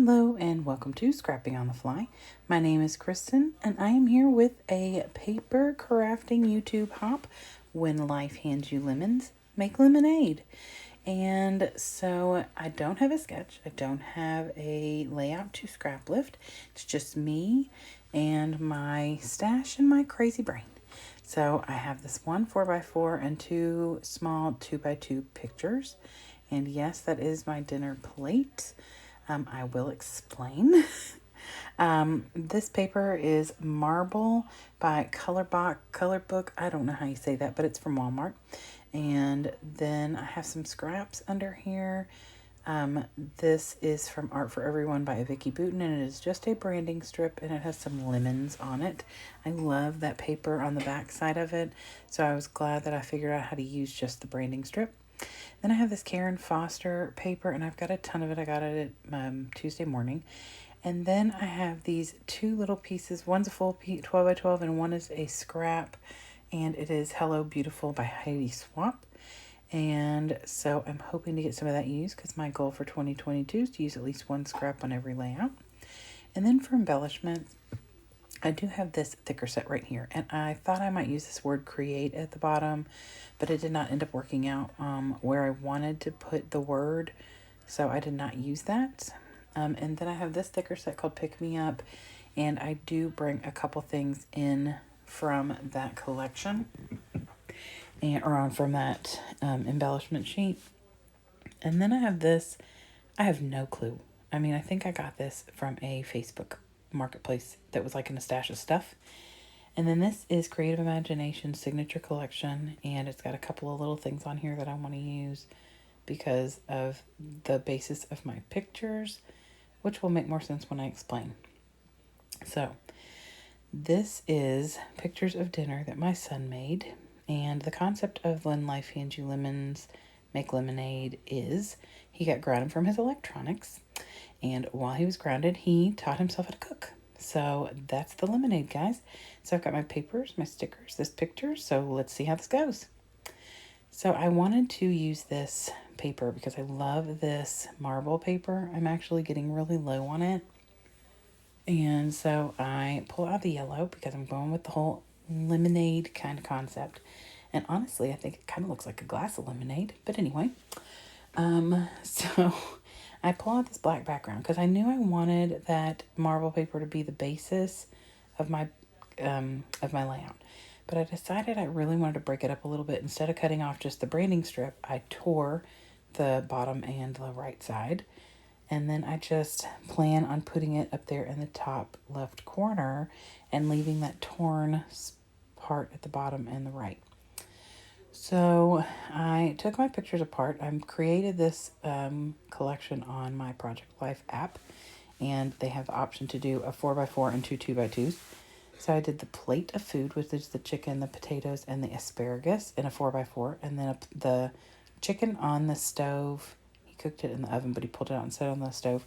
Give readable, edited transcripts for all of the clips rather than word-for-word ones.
Hello and welcome to Scrapping on the Fly. My name is Kristen and I am here with a paper crafting YouTube hop. When life hands you lemons, make lemonade. And so I don't have a sketch. I don't have a layout to scrap lift. It's just me and my stash and my crazy brain. So I have this one 4x4 and two small 2x2 pictures. And yes, that is my dinner plate. I will explain. This paper is Marble by Colorbook. I don't know how you say that, but it's from Walmart. And then I have some scraps under here. This is from Art for Everyone by Vicky Booten, and it is just a branding strip, and it has some lemons on it. I love that paper on the back side of it, so I was glad that I figured out how to use just the branding strip. Then I have this Karen Foster paper, and I've got a ton of it. I got it at Tuesday morning. And then I have these two little pieces. One's a full 12 by 12, and one is a scrap. And it is Hello Beautiful by Heidi Swapp. And so I'm hoping to get some of that used because my goal for 2022 is to use at least one scrap on every layout. And then for embellishments, I do have this thicker set right here, and I thought I might use this word create at the bottom, but it did not end up working out where I wanted to put the word, so I did not use that. And then I have this thicker set called Pick Me Up, and I do bring a couple things in from that collection, from that embellishment sheet. And then I have this, I have no clue. I mean, I think I got this from a Facebook marketplace that was like in a stash of stuff. And then this is Creative Imagination Signature Collection, and it's got a couple of little things on here that I want to use because of the basis of my pictures, which will make more sense when I explain. So this is pictures of dinner that my son made, and the concept of when life hands you lemons, make lemonade is he got grounded from his electronics, and while he was grounded, he taught himself how to cook. So that's the lemonade, guys. So I've got my papers, my stickers, this picture. So let's see how this goes. So I wanted to use this paper because I love this marble paper. I'm actually getting really low on it. And so I pull out the yellow because I'm going with the whole lemonade kind of concept. And honestly, I think it kind of looks like a glass of lemonade. But anyway, so I pull out this black background because I knew I wanted that marble paper to be the basis of my layout. But I decided I really wanted to break it up a little bit. Instead of cutting off just the branding strip, I tore the bottom and the right side. And then I just plan on putting it up there in the top left corner and leaving that torn part at the bottom and the right. So I took my pictures apart. I created this collection on my Project Life app, and they have the option to do a 4x4 and two 2x2s. So I did the plate of food, which is the chicken, the potatoes, and the asparagus in a 4x4, and then the chicken on the stove. He cooked it in the oven, but he pulled it out and set it on the stove.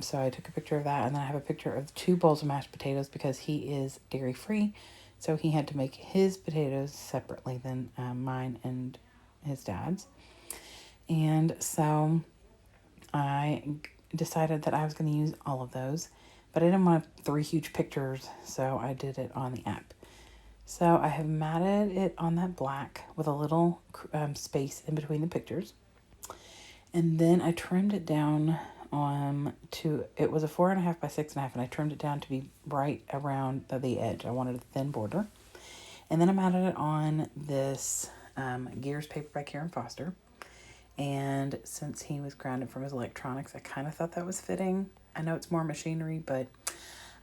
So I took a picture of that, and then I have a picture of 2 bowls of mashed potatoes because he is dairy-free. So he had to make his potatoes separately than mine and his dad's. And so I decided that I was going to use all of those. But I didn't want 3 huge pictures, so I did it on the app. So I have matted it on that black with a little space in between the pictures. And then I trimmed it down it was a 4.5 by 6.5, and I trimmed it down to be right around the edge. I wanted a thin border. And then I mounted it on this Gears paper by Karen Foster. And since he was grounded from his electronics, I kind of thought that was fitting. I know it's more machinery, but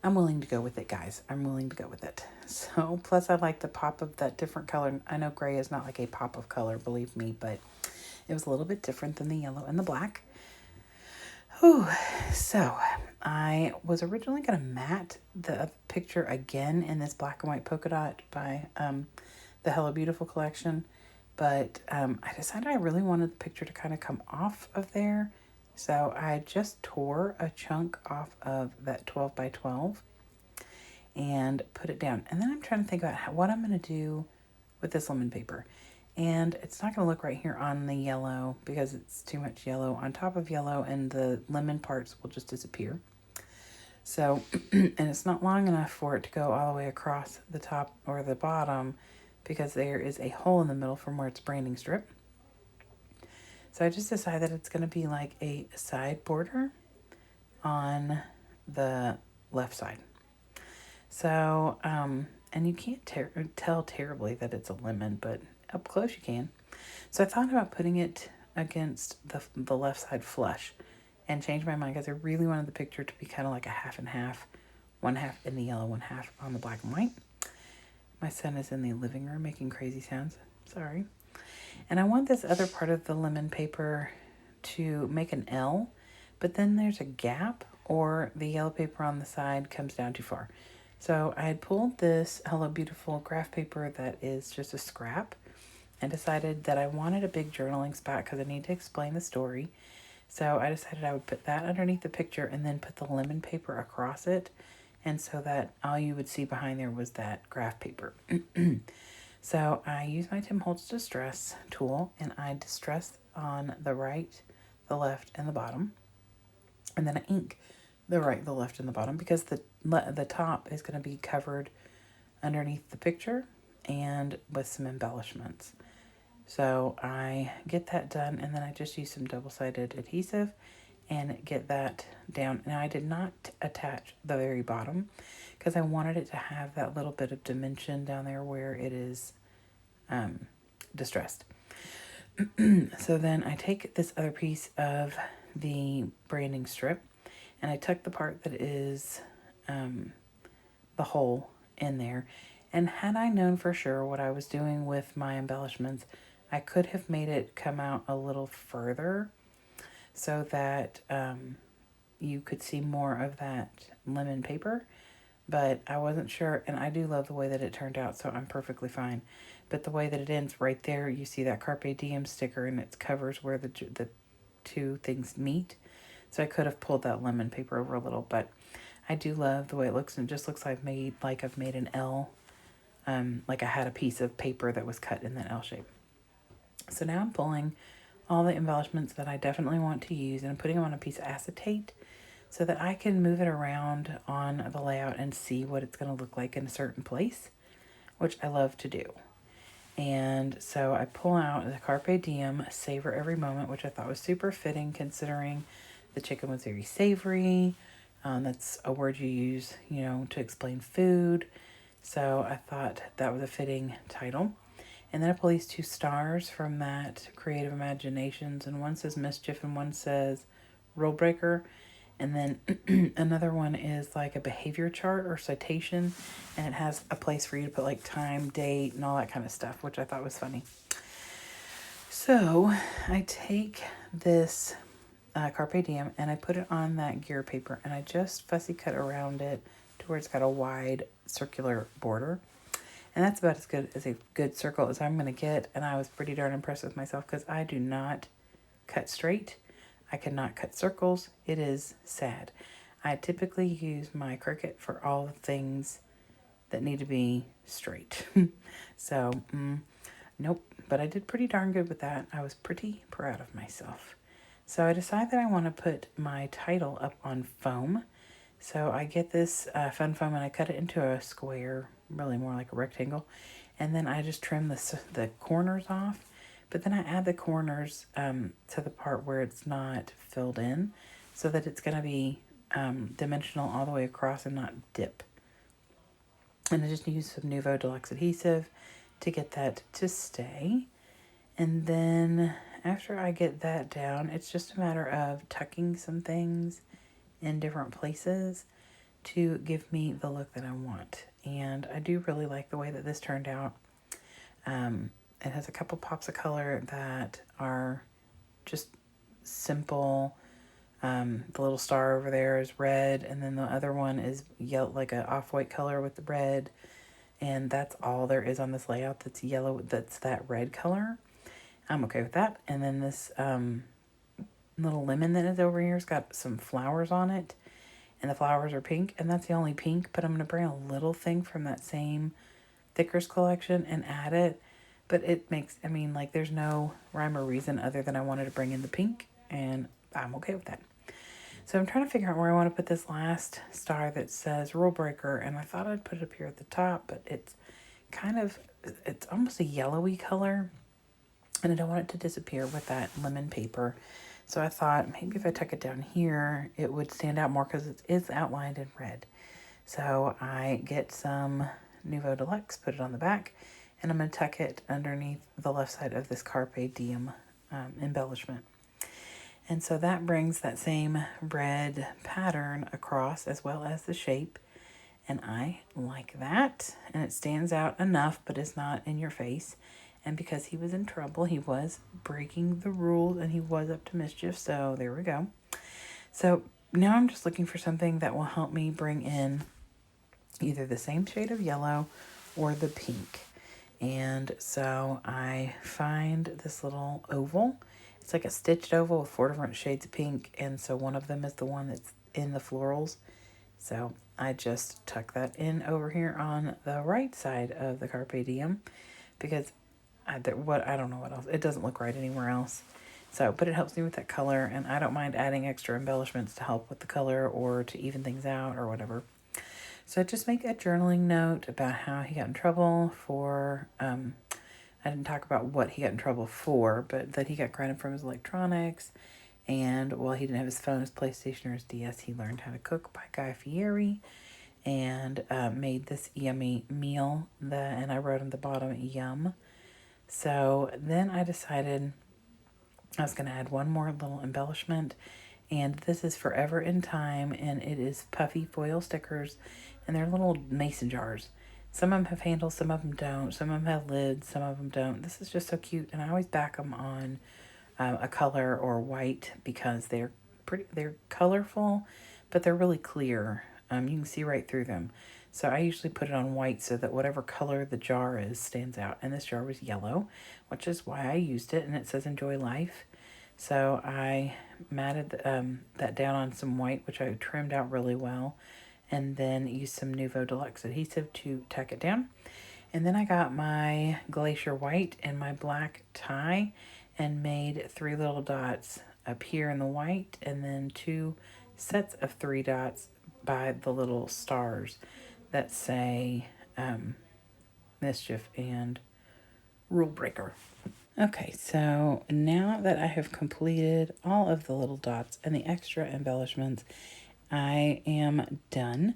I'm willing to go with it, guys. I'm willing to go with it. So, plus I like the pop of that different color. I know gray is not like a pop of color, believe me, but it was a little bit different than the yellow and the black. Whew. So I was originally going to matte the picture again in this black and white polka dot by the Hello Beautiful collection. But I decided I really wanted the picture to kind of come off of there. So I just tore a chunk off of that 12 by 12 and put it down. And then I'm trying to think about what I'm going to do with this lemon paper. And it's not going to look right here on the yellow because it's too much yellow on top of yellow, and the lemon parts will just disappear. So, and it's not long enough for it to go all the way across the top or the bottom because there is a hole in the middle from where it's branding strip. So I just decided that it's going to be like a side border on the left side. So, and you can't tell terribly that it's a lemon, but up close you can. So I thought about putting it against the left side flush and changed my mind because I really wanted the picture to be kind of like a half and half, one half in the yellow, one half on the black and white. My son is in the living room making crazy sounds. Sorry. And I want this other part of the lemon paper to make an L, but then there's a gap or the yellow paper on the side comes down too far. So I had pulled this Hello Beautiful graph paper that is just a scrap and decided that I wanted a big journaling spot because I need to explain the story. So I decided I would put that underneath the picture and then put the lemon paper across it. And so that all you would see behind there was that graph paper. So I used my Tim Holtz Distress tool and I distress on the right, the left, and the bottom. And then I ink the right, the left, and the bottom because the top is going to be covered underneath the picture and with some embellishments. So I get that done and then I just use some double-sided adhesive and get that down. And I did not attach the very bottom because I wanted it to have that little bit of dimension down there where it is distressed. So then I take this other piece of the branding strip and I tuck the part that is the hole in there. And had I known for sure what I was doing with my embellishments, I could have made it come out a little further so that you could see more of that lemon paper, but I wasn't sure, and I do love the way that it turned out, so I'm perfectly fine. But the way that it ends right there, you see that Carpe Diem sticker, and it covers where the two things meet. So I could have pulled that lemon paper over a little, but I do love the way it looks, and it just looks like I've made an L, like I had a piece of paper that was cut in that L shape. So now I'm pulling all the embellishments that I definitely want to use and I'm putting them on a piece of acetate so that I can move it around on the layout and see what it's going to look like in a certain place, which I love to do. And so I pull out the Carpe Diem, savor every moment, which I thought was super fitting considering the chicken was very savory. That's a word you use, to explain food. So I thought that was a fitting title. And then I pull these 2 stars from that Creative Imaginations, and one says Mischief and one says Rule Breaker. And then another one is like a behavior chart or citation, and it has a place for you to put like time, date, and all that kind of stuff, which I thought was funny. So I take this Carpe Diem and I put it on that gear paper, and I just fussy cut around it to where it's got a wide circular border. And that's about as good as a good circle as I'm going to get. And I was pretty darn impressed with myself because I do not cut straight. I cannot cut circles. It is sad. I typically use my Cricut for all the things that need to be straight. So, nope. But I did pretty darn good with that. I was pretty proud of myself. So I decided that I want to put my title up on foam. So I get this fun foam and I cut it into a square, really more like a rectangle. And then I just trim the corners off. But then I add the corners to the part where it's not filled in so that it's going to be dimensional all the way across and not dip. And I just use some Nuvo Deluxe adhesive to get that to stay. And then after I get that down, it's just a matter of tucking some things in different places to give me the look that I want. And I do really like the way that this turned out. It has a couple pops of color that are just simple. The little star over there is red, and then the other one is yellow, like an off-white color with the red. And that's all there is on this layout that's yellow, that's that red color. I'm okay with that. And then this little lemon that is over here has got some flowers on it, and the flowers are pink, and that's the only pink. But I'm going to bring a little thing from that same Thickers collection and add it But it makes, I mean, like, there's no rhyme or reason other than I wanted to bring in the pink, and I'm okay with that. So I'm trying to figure out where I want to put this last star that says Rule Breaker, and I thought I'd put it up here at the top, but it's kind of, it's almost a yellowy color, and I don't want it to disappear with that lemon paper. So I thought maybe if I tuck it down here, it would stand out more because it is outlined in red. So I get some Nouveau Deluxe, put it on the back, and I'm going to tuck it underneath the left side of this Carpe Diem embellishment. And so that brings that same red pattern across as well as the shape. And I like that. And it stands out enough, but it's not in your face. And because he was in trouble, he was breaking the rules and he was up to mischief. So there we go. So now I'm just looking for something that will help me bring in either the same shade of yellow or the pink. And so I find this little oval. It's like a stitched oval with 4 different shades of pink. And so one of them is the one that's in the florals. So I just tuck that in over here on the right side of the Carpe Diem because I don't know what else. It doesn't look right anywhere else. So, but it helps me with that color, and I don't mind adding extra embellishments to help with the color or to even things out or whatever. So just make a journaling note about how he got in trouble for, I didn't talk about what he got in trouble for, but that he got grounded from his electronics. And while he didn't have his phone, his PlayStation, or his DS, he learned how to cook by Guy Fieri and made this yummy meal. And I wrote on the bottom, yum. So then I decided I was going to add one more little embellishment. And this is Forever in Time, and it is puffy foil stickers, and they're little mason jars. Some of them have handles, some of them don't. Some of them have lids, some of them don't. This is just so cute, and I always back them on a color or white because they're colorful, but they're really clear. You can see right through them. So I usually put it on white so that whatever color the jar is stands out. And this jar was yellow, which is why I used it, and it says Enjoy Life. So I matted that down on some white, which I trimmed out really well, and then used some Nouveau Deluxe adhesive to tack it down. And then I got my Glacier White and my black tie and made 3 little dots up here in the white, and then 2 sets of 3 dots by the little stars that say Mischief and Rule Breaker. Okay, so now that I have completed all of the little dots and the extra embellishments, I am done.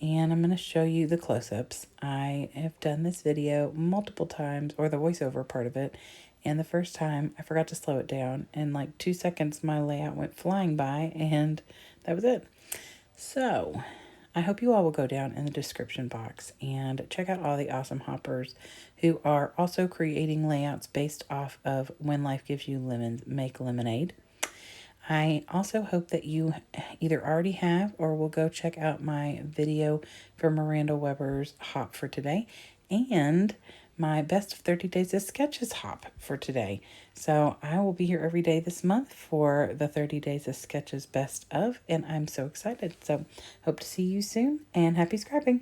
And I'm going to show you the close-ups. I have done this video multiple times, or the voiceover part of it. And the first time, I forgot to slow it down. In like 2 seconds, my layout went flying by, and that was it. So I hope you all will go down in the description box and check out all the awesome hoppers who are also creating layouts based off of When Life Gives You Lemons, Make Lemonade. I also hope that you either already have or will go check out my video for Miranda Weber's Hop for today and my Best of 30 Days of Sketches Hop for today. So I will be here every day this month for the 30 Days of Sketches Best of, and I'm so excited. So hope to see you soon, and happy scrapping.